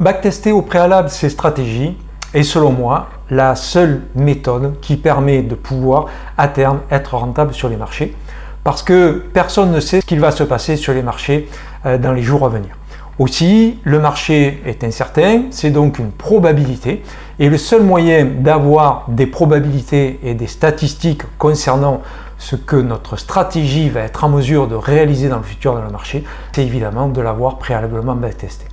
Backtester au préalable ces stratégies est selon moi la seule méthode qui permet de pouvoir à terme être rentable sur les marchés, parce que personne ne sait ce qu'il va se passer sur les marchés dans les jours à venir. Aussi, le marché est incertain, c'est donc une probabilité, et le seul moyen d'avoir des probabilités et des statistiques concernant ce que notre stratégie va être en mesure de réaliser dans le futur dans le marché, c'est évidemment de l'avoir préalablement backtesté.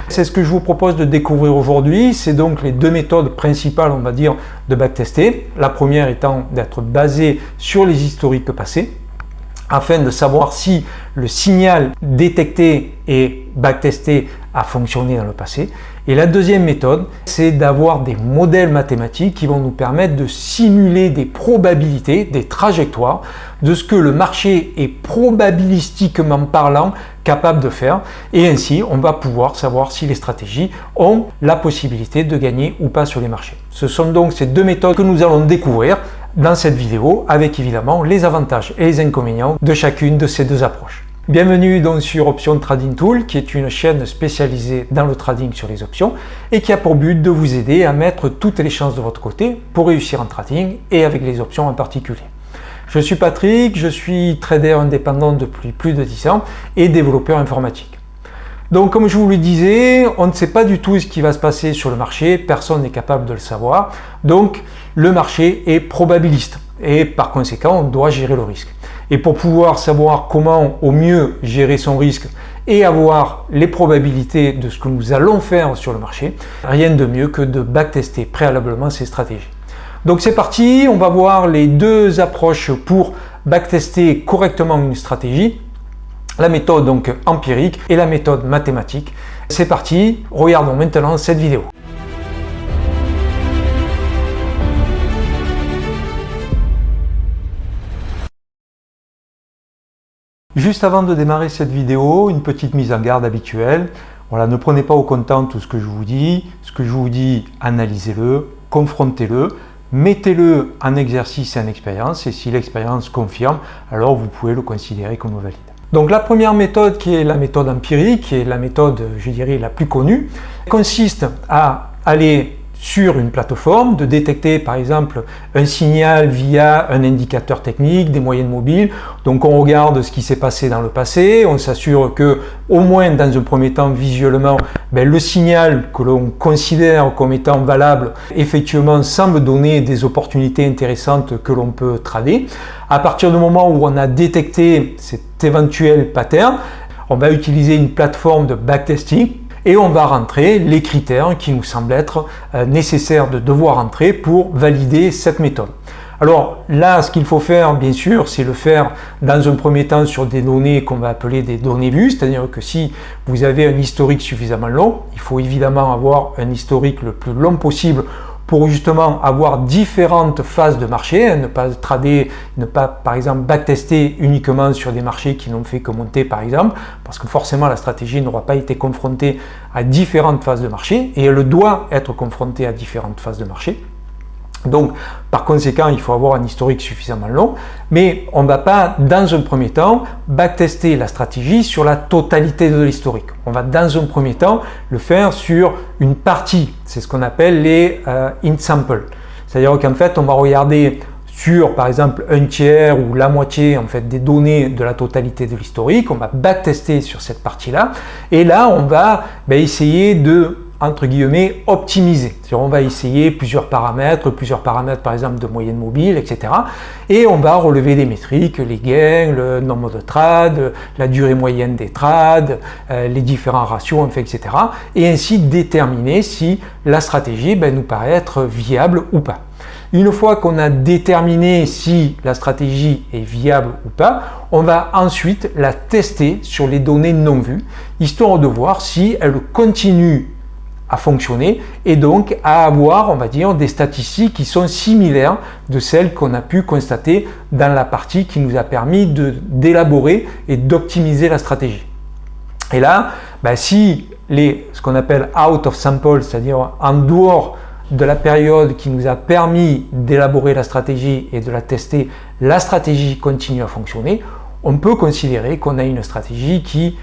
C'est ce que je vous propose de découvrir aujourd'hui. C'est donc les deux méthodes principales, on va dire, de backtester. La première étant d'être basée sur les historiques passés, afin de savoir si le signal détecté et backtesté a fonctionné dans le passé. Et la deuxième méthode, c'est d'avoir des modèles mathématiques qui vont nous permettre de simuler des probabilités, des trajectoires de ce que le marché est probabilistiquement parlant capable de faire. Et ainsi, on va pouvoir savoir si les stratégies ont la possibilité de gagner ou pas sur les marchés. Ce sont donc ces deux méthodes que nous allons découvrir dans cette vidéo, avec évidemment les avantages et les inconvénients de chacune de ces deux approches. Bienvenue donc sur Option Trading Tool, qui est une chaîne spécialisée dans le trading sur les options et qui a pour but de vous aider à mettre toutes les chances de votre côté pour réussir en trading et avec les options en particulier. Je suis Patrick, je suis trader indépendant depuis plus de 10 ans et développeur informatique. Donc comme je vous le disais, on ne sait pas du tout ce qui va se passer sur le marché, personne n'est capable de le savoir. Donc le marché est probabiliste et par conséquent on doit gérer le risque. Et pour pouvoir savoir comment au mieux gérer son risque et avoir les probabilités de ce que nous allons faire sur le marché, rien de mieux que de backtester préalablement ces stratégies. Donc c'est parti, on va voir les deux approches pour backtester correctement une stratégie. La méthode donc empirique et la méthode mathématique. C'est parti, regardons maintenant cette vidéo. Juste avant de démarrer cette vidéo, une petite mise en garde habituelle. Voilà, ne prenez pas au comptant tout ce que je vous dis. Ce que je vous dis, analysez-le, confrontez-le, mettez-le en exercice et en expérience. Et si l'expérience confirme, alors vous pouvez le considérer comme valide. Donc la première méthode, qui est la méthode empirique, qui est la méthode, je dirais, la plus connue, consiste à aller sur une plateforme, de détecter par exemple un signal via un indicateur technique, des moyennes mobiles. Donc on regarde ce qui s'est passé dans le passé, on s'assure que au moins dans un premier temps visuellement, le signal que l'on considère comme étant valable effectivement semble donner des opportunités intéressantes que l'on peut trader. À partir du moment où on a détecté cet éventuel pattern, on va utiliser une plateforme de backtesting et on va rentrer les critères qui nous semblent être nécessaires de devoir rentrer pour valider cette méthode. Alors là, ce qu'il faut faire, bien sûr, c'est le faire dans un premier temps sur des données qu'on va appeler des données vues, c'est-à-dire que si vous avez un historique suffisamment long, il faut évidemment avoir un historique le plus long possible pour justement avoir différentes phases de marché, ne pas trader, ne pas par exemple backtester uniquement sur des marchés qui n'ont fait que monter par exemple, parce que forcément la stratégie n'aura pas été confrontée à différentes phases de marché et elle doit être confrontée à différentes phases de marché. Donc, par conséquent, il faut avoir un historique suffisamment long, mais on ne va pas, dans un premier temps, backtester la stratégie sur la totalité de l'historique. On va, dans un premier temps, le faire sur une partie. C'est ce qu'on appelle les in sample. C'est-à-dire qu'en fait, on va regarder sur, par exemple, un tiers ou la moitié en fait, des données de la totalité de l'historique. On va backtester sur cette partie-là. Et là, on va essayer de entre guillemets optimiser. On va essayer plusieurs paramètres par exemple de moyenne mobile, etc. Et on va relever des métriques, les gains, le nombre de trades, la durée moyenne des trades, les différents ratios, enfin, etc. Et ainsi déterminer si la stratégie nous paraît être viable ou pas. Une fois qu'on a déterminé si la stratégie est viable ou pas, on va ensuite la tester sur les données non vues, histoire de voir si elle continue à fonctionner et donc à avoir, on va dire, des statistiques qui sont similaires de celles qu'on a pu constater dans la partie qui nous a permis d'élaborer et d'optimiser la stratégie. Et là, si ce qu'on appelle out of sample, c'est-à-dire en dehors de la période qui nous a permis d'élaborer la stratégie et de la tester, la stratégie continue à fonctionner, on peut considérer qu'on a une stratégie qui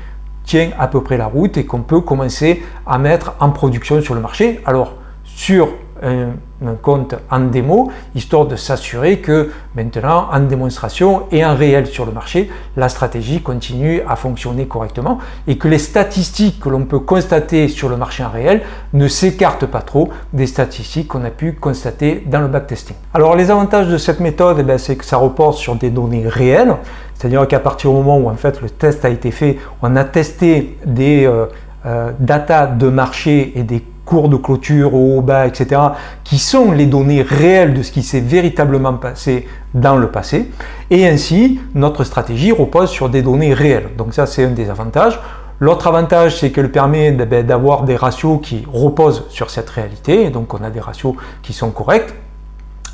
tient à peu près la route et qu'on peut commencer à mettre en production sur le marché. Alors, sur un compte en démo, histoire de s'assurer que maintenant, en démonstration et en réel sur le marché, la stratégie continue à fonctionner correctement et que les statistiques que l'on peut constater sur le marché en réel ne s'écartent pas trop des statistiques qu'on a pu constater dans le backtesting. Alors, les avantages de cette méthode, c'est que ça repose sur des données réelles, c'est-à-dire qu'à partir du moment où en fait le test a été fait, on a testé des data de marché et des cours de clôture au haut, bas, etc., qui sont les données réelles de ce qui s'est véritablement passé dans le passé. Et ainsi, notre stratégie repose sur des données réelles. Donc ça, c'est un des avantages. L'autre avantage, c'est qu'elle permet d'avoir des ratios qui reposent sur cette réalité. Et donc, on a des ratios qui sont corrects.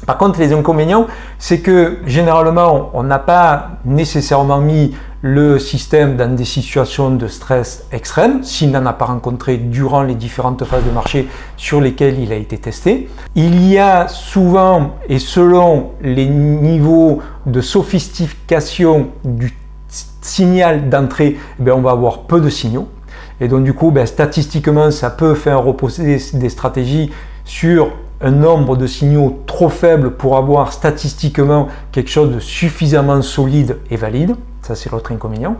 Par contre, les inconvénients, c'est que généralement, on n'a pas nécessairement mis le système dans des situations de stress extrême, s'il n'en a pas rencontré durant les différentes phases de marché sur lesquelles il a été testé. Il y a souvent, et selon les niveaux de sophistication du signal d'entrée, on va avoir peu de signaux. Et donc du coup, statistiquement, ça peut faire reposer des stratégies sur un nombre de signaux trop faible pour avoir statistiquement quelque chose de suffisamment solide et valide. Ça, c'est l'autre inconvénient.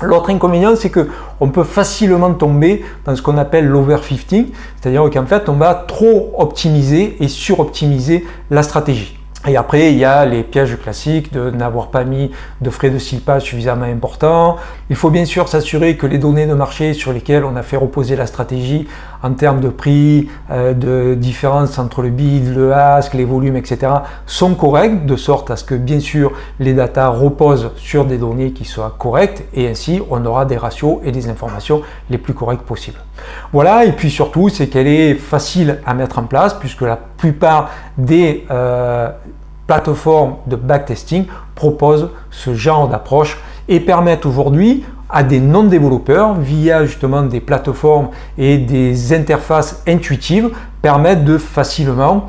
L'autre inconvénient, c'est qu'on peut facilement tomber dans ce qu'on appelle l'overfitting, c'est-à-dire qu'en fait, on va trop optimiser et suroptimiser la stratégie. Et après, il y a les pièges classiques de n'avoir pas mis de frais de ciblage suffisamment importants. Il faut bien sûr s'assurer que les données de marché sur lesquelles on a fait reposer la stratégie en termes de prix, de différence entre le bid, le ask, les volumes, etc. sont correctes, de sorte à ce que bien sûr les datas reposent sur des données qui soient correctes et ainsi on aura des ratios et des informations les plus correctes possibles. Voilà, et puis surtout, c'est qu'elle est facile à mettre en place puisque la plupart des plateformes de backtesting proposent ce genre d'approche et permettent aujourd'hui à des non-développeurs, via justement des plateformes et des interfaces intuitives, permettent de facilement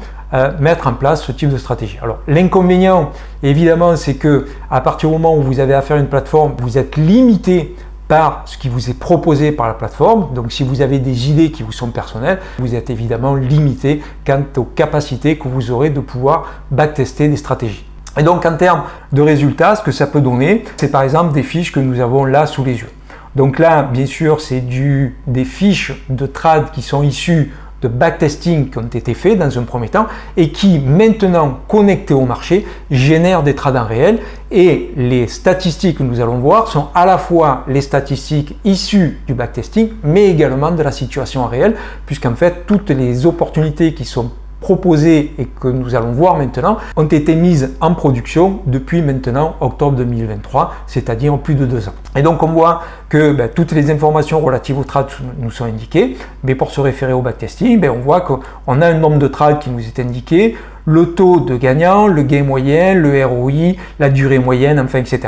mettre en place ce type de stratégie. Alors l'inconvénient, évidemment, c'est que à partir du moment où vous avez affaire à une plateforme, vous êtes limité par ce qui vous est proposé par la plateforme. Donc si vous avez des idées qui vous sont personnelles, vous êtes évidemment limité quant aux capacités que vous aurez de pouvoir backtester des stratégies. Et donc en termes de résultats, ce que ça peut donner, c'est par exemple des fiches que nous avons là sous les yeux. Donc là, bien sûr, c'est des fiches de trades qui sont issues de backtesting qui ont été faits dans un premier temps et qui maintenant, connectés au marché, génèrent des trades en réel. Et les statistiques que nous allons voir sont à la fois les statistiques issues du backtesting, mais également de la situation en réel, puisqu'en fait, toutes les opportunités qui sont proposées et que nous allons voir maintenant ont été mises en production depuis maintenant octobre 2023, c'est-à-dire plus de 2 ans. Et donc on voit que toutes les informations relatives aux trades nous sont indiquées, mais pour se référer au backtesting, on voit qu'on a un nombre de trades qui nous est indiqué, le taux de gagnant, le gain moyen, le ROI, la durée moyenne, enfin etc.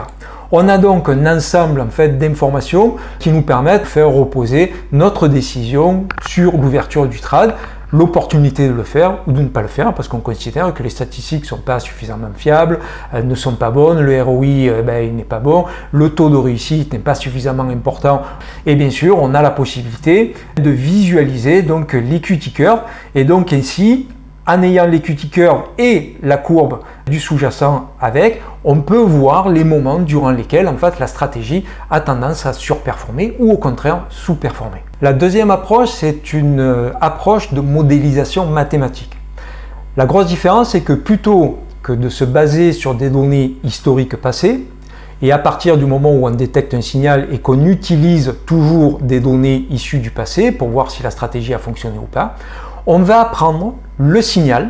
On a donc un ensemble en fait d'informations qui nous permettent de faire reposer notre décision sur l'ouverture du trade, l'opportunité de le faire ou de ne pas le faire parce qu'on considère que les statistiques ne sont pas suffisamment fiables, elles ne sont pas bonnes, le ROI il n'est pas bon, le taux de réussite n'est pas suffisamment important et bien sûr on a la possibilité de visualiser donc l'equity curve et donc ainsi en ayant l'equity curve et la courbe du sous-jacent avec, on peut voir les moments durant lesquels en fait la stratégie a tendance à surperformer ou au contraire sous-performer. La deuxième approche, c'est une approche de modélisation mathématique. La grosse différence, c'est que plutôt que de se baser sur des données historiques passées, et à partir du moment où on détecte un signal et qu'on utilise toujours des données issues du passé pour voir si la stratégie a fonctionné ou pas, on va prendre le signal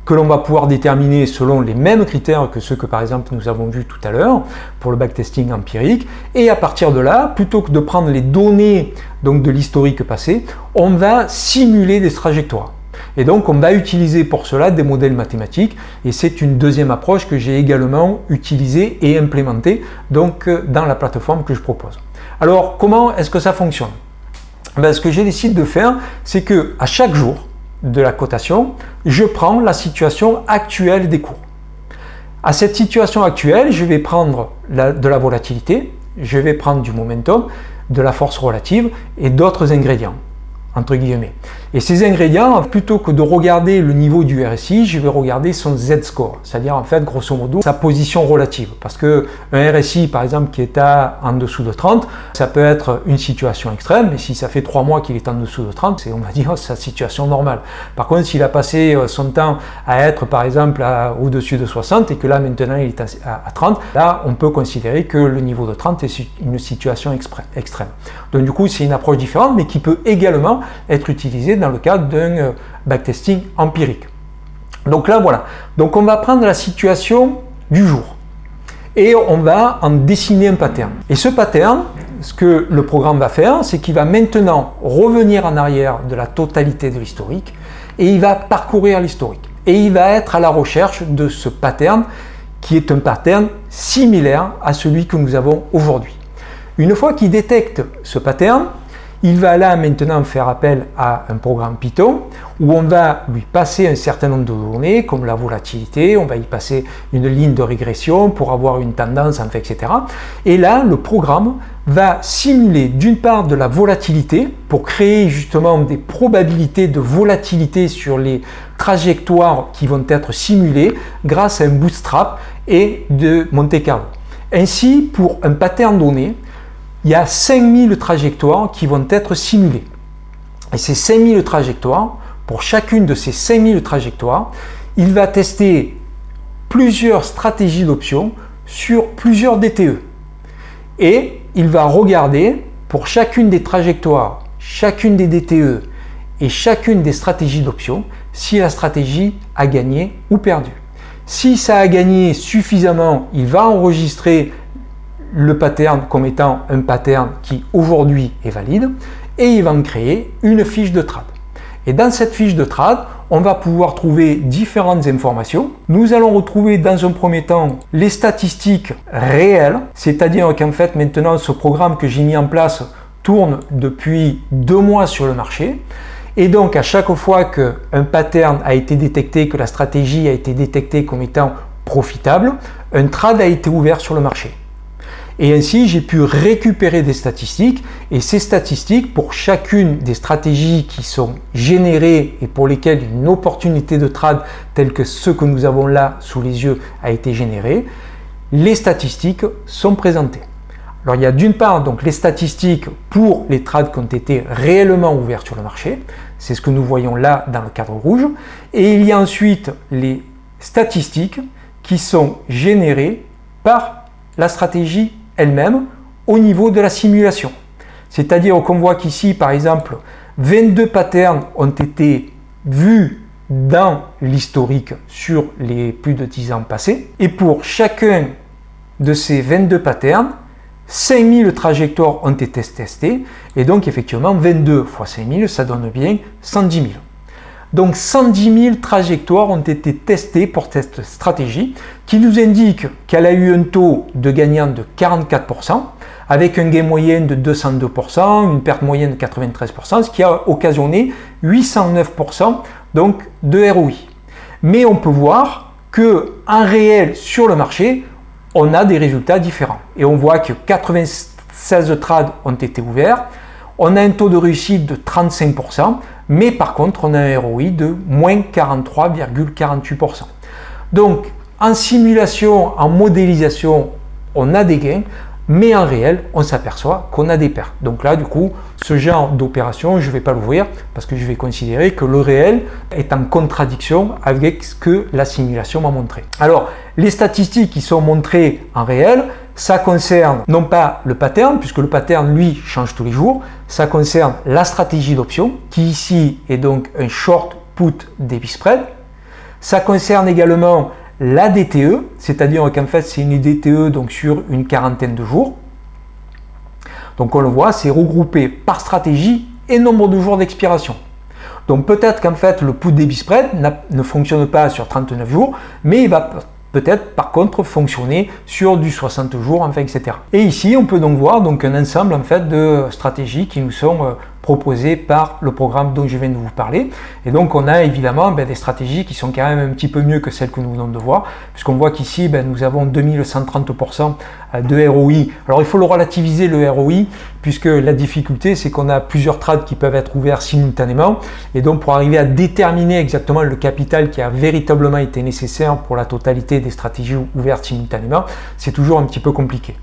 que l'on va pouvoir déterminer selon les mêmes critères que ceux que par exemple nous avons vus tout à l'heure pour le backtesting empirique et à partir de là, plutôt que de prendre les données donc de l'historique passé, on va simuler des trajectoires. Et donc on va utiliser pour cela des modèles mathématiques et c'est une deuxième approche que j'ai également utilisée et implémentée donc dans la plateforme que je propose. Alors comment est-ce que ça fonctionne? Ce que j'ai décidé de faire, c'est que à chaque jour de la cotation, je prends la situation actuelle des cours. À cette situation actuelle, je vais prendre de la volatilité, je vais prendre du momentum, de la force relative et d'autres ingrédients, entre guillemets. Et ces ingrédients, plutôt que de regarder le niveau du RSI, je vais regarder son Z-score, c'est-à-dire en fait, grosso modo, sa position relative. Parce que un RSI, par exemple, qui est en dessous de 30, ça peut être une situation extrême, mais si ça fait 3 mois qu'il est en dessous de 30, c'est, on va dire, sa situation normale. Par contre, s'il a passé son temps à être, par exemple, au-dessus de 60, et que là, maintenant, il est à 30, là, on peut considérer que le niveau de 30 est une situation extrême. Donc, du coup, c'est une approche différente, mais qui peut également être utilisée dans le cadre d'un backtesting empirique. Donc là, voilà. Donc on va prendre la situation du jour et on va en dessiner un pattern. Et ce pattern, ce que le programme va faire, c'est qu'il va maintenant revenir en arrière de la totalité de l'historique et il va parcourir l'historique. Et il va être à la recherche de ce pattern qui est un pattern similaire à celui que nous avons aujourd'hui. Une fois qu'il détecte ce pattern, il va là maintenant faire appel à un programme Python où on va lui passer un certain nombre de données comme la volatilité, on va y passer une ligne de régression pour avoir une tendance, enfin, etc. Et là, le programme va simuler d'une part de la volatilité pour créer justement des probabilités de volatilité sur les trajectoires qui vont être simulées grâce à un bootstrap et de Monte Carlo. Ainsi, pour un pattern donné, il y a 5000 trajectoires qui vont être simulées. Et ces 5000 trajectoires, pour chacune de ces 5000 trajectoires, il va tester plusieurs stratégies d'options sur plusieurs DTE. Et il va regarder pour chacune des trajectoires, chacune des DTE et chacune des stratégies d'options si la stratégie a gagné ou perdu. Si ça a gagné suffisamment, il va enregistrer le pattern comme étant un pattern qui aujourd'hui est valide et il va en créer une fiche de trade. Et dans cette fiche de trade, on va pouvoir trouver différentes informations. Nous allons retrouver dans un premier temps les statistiques réelles, c'est-à-dire qu'en fait maintenant ce programme que j'ai mis en place tourne depuis 2 mois sur le marché. Et donc à chaque fois qu'un pattern a été détecté, que la stratégie a été détectée comme étant profitable, un trade a été ouvert sur le marché. Et ainsi, j'ai pu récupérer des statistiques et ces statistiques, pour chacune des stratégies qui sont générées et pour lesquelles une opportunité de trade telle que ce que nous avons là sous les yeux a été générée, les statistiques sont présentées. Alors il y a d'une part donc les statistiques pour les trades qui ont été réellement ouverts sur le marché, c'est ce que nous voyons là dans le cadre rouge, et il y a ensuite les statistiques qui sont générées par la stratégie elle-même au niveau de la simulation. C'est-à-dire qu'on voit qu'ici, par exemple, 22 patterns ont été vus dans l'historique sur les plus de 10 ans passés. Et pour chacun de ces 22 patterns, 5000 trajectoires ont été testées. Et donc, effectivement, 22 fois 5000, ça donne bien 110 000. Donc 110 000 trajectoires ont été testées pour cette stratégie qui nous indique qu'elle a eu un taux de gagnant de 44% avec un gain moyen de 202%, une perte moyenne de 93%, ce qui a occasionné 809% donc de ROI. Mais on peut voir qu'en réel sur le marché, on a des résultats différents. Et on voit que 96 trades ont été ouverts, on a un taux de réussite de 35%, mais par contre, on a un ROI de moins 43,48%. Donc, en simulation, en modélisation, on a des gains, mais en réel, on s'aperçoit qu'on a des pertes. Donc là, du coup, ce genre d'opération, je ne vais pas l'ouvrir parce que je vais considérer que le réel est en contradiction avec ce que la simulation m'a montré. Alors, les statistiques qui sont montrées en réel, ça concerne non pas le pattern, puisque le pattern, lui, change tous les jours, ça concerne la stratégie d'option, qui ici est donc un short put debit spread. Ça concerne également la DTE, c'est-à-dire qu'en fait, c'est une DTE donc sur une quarantaine de jours. Donc on le voit, c'est regroupé par stratégie et nombre de jours d'expiration. Donc peut-être qu'en fait, le put debit spread ne fonctionne pas sur 39 jours, mais il va peut-être par contre fonctionner sur du 60 jours, enfin, etc. Et ici, on peut donc voir donc un ensemble en fait de stratégies qui nous sont proposées par le programme dont je viens de vous parler. Et donc on a évidemment des stratégies qui sont quand même un petit peu mieux que celles que nous venons de voir, puisqu'on voit qu'ici nous avons 2130% de ROI. Alors il faut le relativiser, le ROI, puisque la difficulté c'est qu'on a plusieurs trades qui peuvent être ouverts simultanément, et donc pour arriver à déterminer exactement le capital qui a véritablement été nécessaire pour la totalité des stratégies ouvertes simultanément, c'est toujours un petit peu compliqué.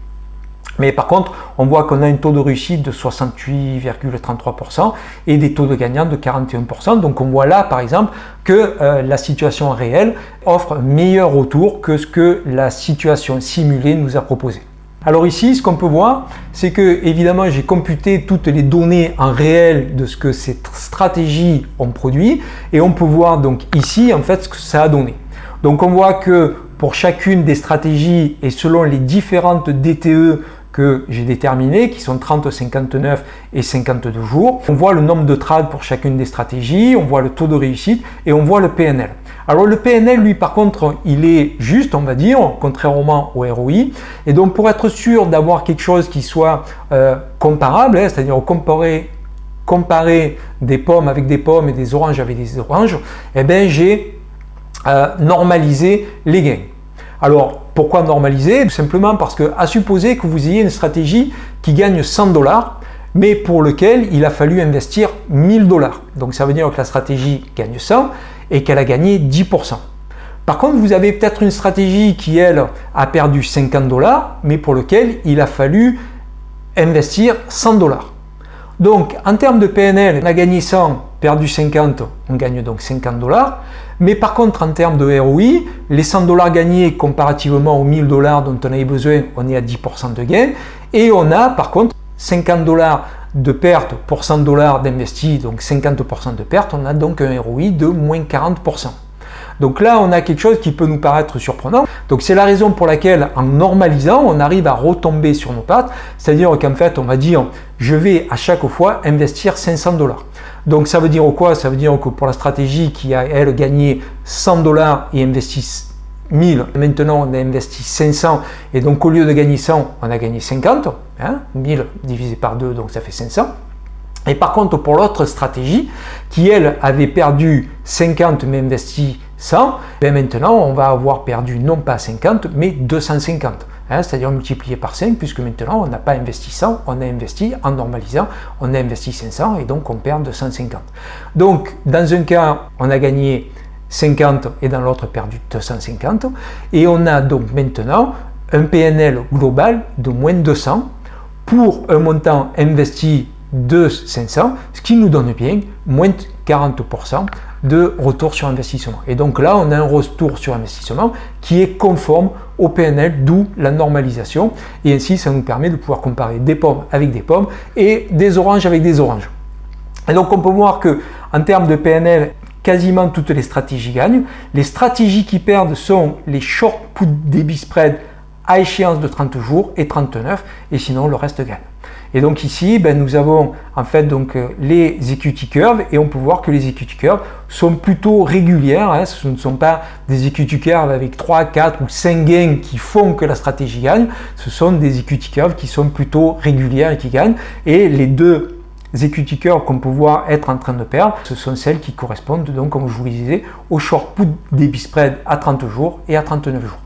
Mais par contre, on voit qu'on a un taux de réussite de 68,33% et des taux de gagnants de 41%. Donc on voit là, par exemple, que la situation réelle offre un meilleur retour que ce que la situation simulée nous a proposé. Alors ici, ce qu'on peut voir, c'est que évidemment, j'ai computé toutes les données en réel de ce que ces stratégies ont produit, et on peut voir donc ici, en fait, ce que ça a donné. Donc on voit que pour chacune des stratégies et selon les différentes DTE que j'ai déterminées, qui sont 30, 59 et 52 jours, on voit le nombre de trades pour chacune des stratégies, on voit le taux de réussite et on voit le PNL. Alors le PNL, lui, par contre, il est juste, on va dire, contrairement au ROI. Et donc pour être sûr d'avoir quelque chose qui soit comparable, c'est-à-dire comparer des pommes avec des pommes et des oranges avec des oranges, eh bien j'ai normalisé les gains. Alors, pourquoi normaliser? Tout simplement parce que, à supposer que vous ayez une stratégie qui gagne $100, mais pour lequel il a fallu investir $1000. Donc, ça veut dire que la stratégie gagne 100 et qu'elle a gagné 10%. Par contre, vous avez peut-être une stratégie qui, elle, a perdu $50, mais pour lequel il a fallu investir $100. Donc, en termes de PNL, on a gagné 100, perdu 50, on gagne donc $50. Mais par contre, en termes de ROI, les $100 gagnés comparativement aux $1000 dont on avait besoin, on est à 10% de gain. Et on a par contre $50 de perte pour $100 d'investi, donc 50% de perte. On a donc un ROI de moins 40%. Donc là, on a quelque chose qui peut nous paraître surprenant. Donc c'est la raison pour laquelle, en normalisant, on arrive à retomber sur nos pattes. C'est-à-dire qu'en fait, on va dire, je vais à chaque fois investir $500. Donc ça veut dire quoi? Ça veut dire que pour la stratégie qui a, elle, gagné $100 et investi 1000, maintenant on a investi 500, et donc au lieu de gagner 100, on a gagné 50. 1000 divisé par 2, donc ça fait 500. Et par contre, pour l'autre stratégie, qui elle avait perdu 50 mais investi 100, maintenant on va avoir perdu non pas 50 mais 250. C'est-à-dire multiplié par 5, puisque maintenant on n'a pas investi 100, on a investi en normalisant, on a investi 500 et donc on perd 250. Donc dans un cas, on a gagné 50 et dans l'autre perdu 250, et on a donc maintenant un PNL global de moins 200 pour un montant investi de 500, ce qui nous donne bien moins 40% de retour sur investissement. Et donc là, on a un retour sur investissement qui est conforme au PNL, d'où la normalisation. Et ainsi, ça nous permet de pouvoir comparer des pommes avec des pommes et des oranges avec des oranges. Et donc, on peut voir que en termes de PNL, quasiment toutes les stratégies gagnent. Les stratégies qui perdent sont les short put debit spread à échéance de 30 jours et 39, et sinon le reste gagne. Et donc ici, nous avons en fait donc les equity curves, et on peut voir que les equity curves sont plutôt régulières. Ce ne sont pas des equity curves avec 3, 4 ou 5 gains qui font que la stratégie gagne. Ce sont des equity curves qui sont plutôt régulières et qui gagnent. Et les deux equity curves qu'on peut voir être en train de perdre, ce sont celles qui correspondent donc, comme je vous le disais, au short put debit spread à 30 jours et à 39 jours.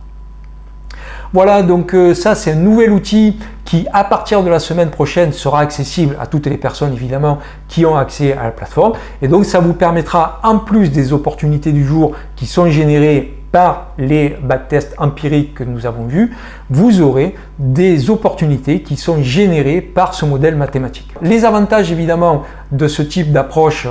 Voilà, donc ça c'est un nouvel outil qui à partir de la semaine prochaine sera accessible à toutes les personnes évidemment qui ont accès à la plateforme, et donc ça vous permettra, en plus des opportunités du jour qui sont générées par les backtests empiriques que nous avons vus, vous aurez des opportunités qui sont générées par ce modèle mathématique. Les avantages évidemment de ce type d'approche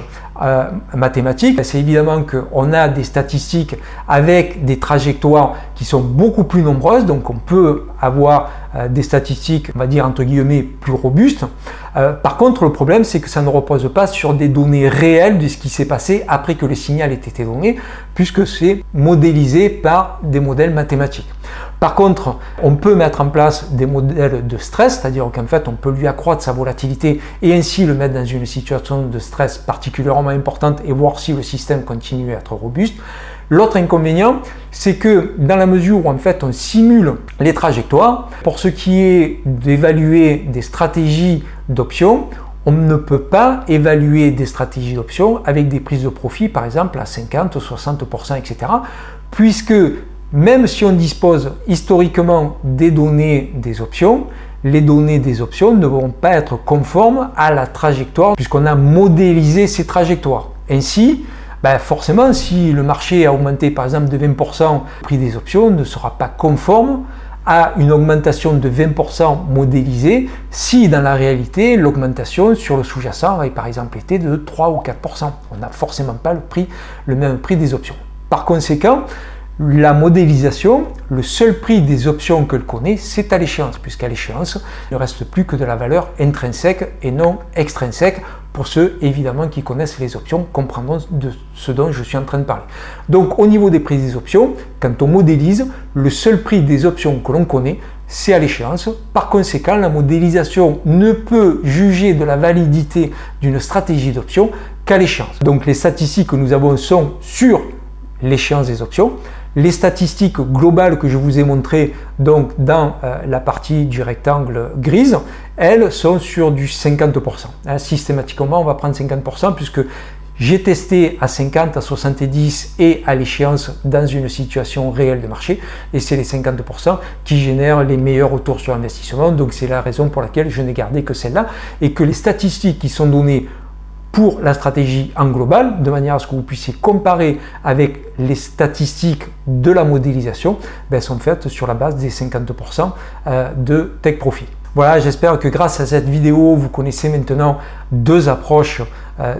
mathématique, c'est évidemment qu'on a des statistiques avec des trajectoires qui sont beaucoup plus nombreuses, donc on peut avoir des statistiques, on va dire entre guillemets, plus robustes. Par contre, le problème, c'est que ça ne repose pas sur des données réelles de ce qui s'est passé après que le signal ait été donné, puisque c'est modélisé par des modèles mathématiques. Par contre, on peut mettre en place des modèles de stress, c'est-à-dire qu'en fait, on peut lui accroître sa volatilité et ainsi le mettre dans une situation de stress particulièrement importante et voir si le système continue à être robuste. L'autre inconvénient, c'est que dans la mesure où en fait on simule les trajectoires, pour ce qui est d'évaluer des stratégies d'options, on ne peut pas évaluer des stratégies d'options avec des prises de profit, par exemple, à 50, 60%, etc. Puisque même si on dispose historiquement des données des options, les données des options ne vont pas être conformes à la trajectoire puisqu'on a modélisé ces trajectoires. Ainsi, forcément, si le marché a augmenté par exemple de 20%, le prix des options ne sera pas conforme à une augmentation de 20% modélisée si dans la réalité l'augmentation sur le sous-jacent avait par exemple été de 3 ou 4%. On n'a forcément pas le même prix des options. Par conséquent, la modélisation, le seul prix des options qu'elle connaît, c'est à l'échéance, puisqu'à l'échéance, il ne reste plus que de la valeur intrinsèque et non extrinsèque. Pour ceux évidemment qui connaissent les options, comprendront de ce dont je suis en train de parler. Donc au niveau des prix des options, quand on modélise, le seul prix des options que l'on connaît, c'est à l'échéance. Par conséquent, la modélisation ne peut juger de la validité d'une stratégie d'option qu'à l'échéance. Donc les statistiques que nous avons sont sur l'échéance des options. Les statistiques globales que je vous ai montrées donc dans la partie du rectangle grise, elles sont sur du 50%. Systématiquement, on va prendre 50% puisque j'ai testé à 50, à 70 et à l'échéance dans une situation réelle de marché et c'est les 50% qui génèrent les meilleurs retours sur investissement. Donc c'est la raison pour laquelle je n'ai gardé que celle-là et que les statistiques qui sont données pour la stratégie en global, de manière à ce que vous puissiez comparer avec les statistiques de la modélisation, sont faites sur la base des 50% de Take Profit. Voilà, j'espère que grâce à cette vidéo, vous connaissez maintenant deux approches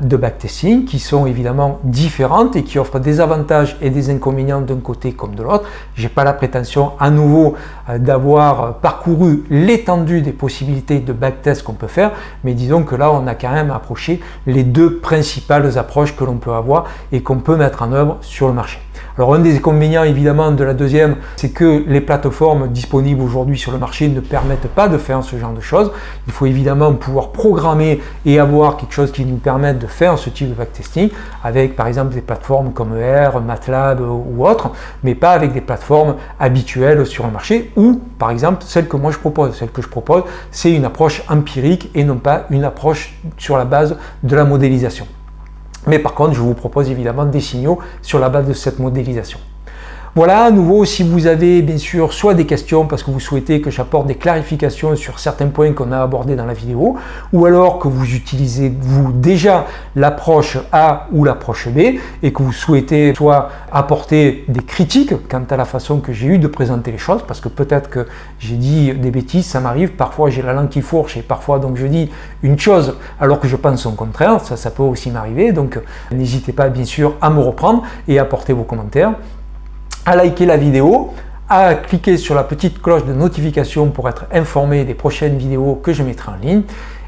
de backtesting qui sont évidemment différentes et qui offrent des avantages et des inconvénients d'un côté comme de l'autre. Je n'ai pas la prétention à nouveau d'avoir parcouru l'étendue des possibilités de backtest qu'on peut faire, mais disons que là, on a quand même approché les deux principales approches que l'on peut avoir et qu'on peut mettre en œuvre sur le marché. Alors un des inconvénients évidemment de la deuxième, c'est que les plateformes disponibles aujourd'hui sur le marché ne permettent pas de faire ce genre de choses. Il faut évidemment pouvoir programmer et avoir quelque chose qui nous permette de faire ce type de backtesting avec par exemple des plateformes comme ER, MATLAB ou autres, mais pas avec des plateformes habituelles sur le marché ou par exemple celle que moi je propose. Celle que je propose, c'est une approche empirique et non pas une approche sur la base de la modélisation. Mais par contre, je vous propose évidemment des signaux sur la base de cette modélisation. Voilà, à nouveau, si vous avez bien sûr soit des questions parce que vous souhaitez que j'apporte des clarifications sur certains points qu'on a abordés dans la vidéo, ou alors que vous utilisez vous déjà l'approche A ou l'approche B et que vous souhaitez soit apporter des critiques quant à la façon que j'ai eu de présenter les choses, parce que peut-être que j'ai dit des bêtises, ça m'arrive, parfois j'ai la langue qui fourche et parfois donc je dis une chose alors que je pense au contraire, ça peut aussi m'arriver, donc n'hésitez pas bien sûr à me reprendre et à apporter vos commentaires, à liker la vidéo, à cliquer sur la petite cloche de notification pour être informé des prochaines vidéos que je mettrai en ligne.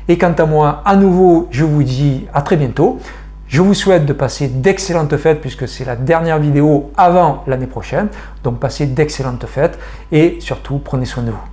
Et quant à moi, à nouveau, je vous dis à très bientôt. Je vous souhaite de passer d'excellentes fêtes puisque c'est la dernière vidéo avant l'année prochaine. Donc passez d'excellentes fêtes et surtout prenez soin de vous.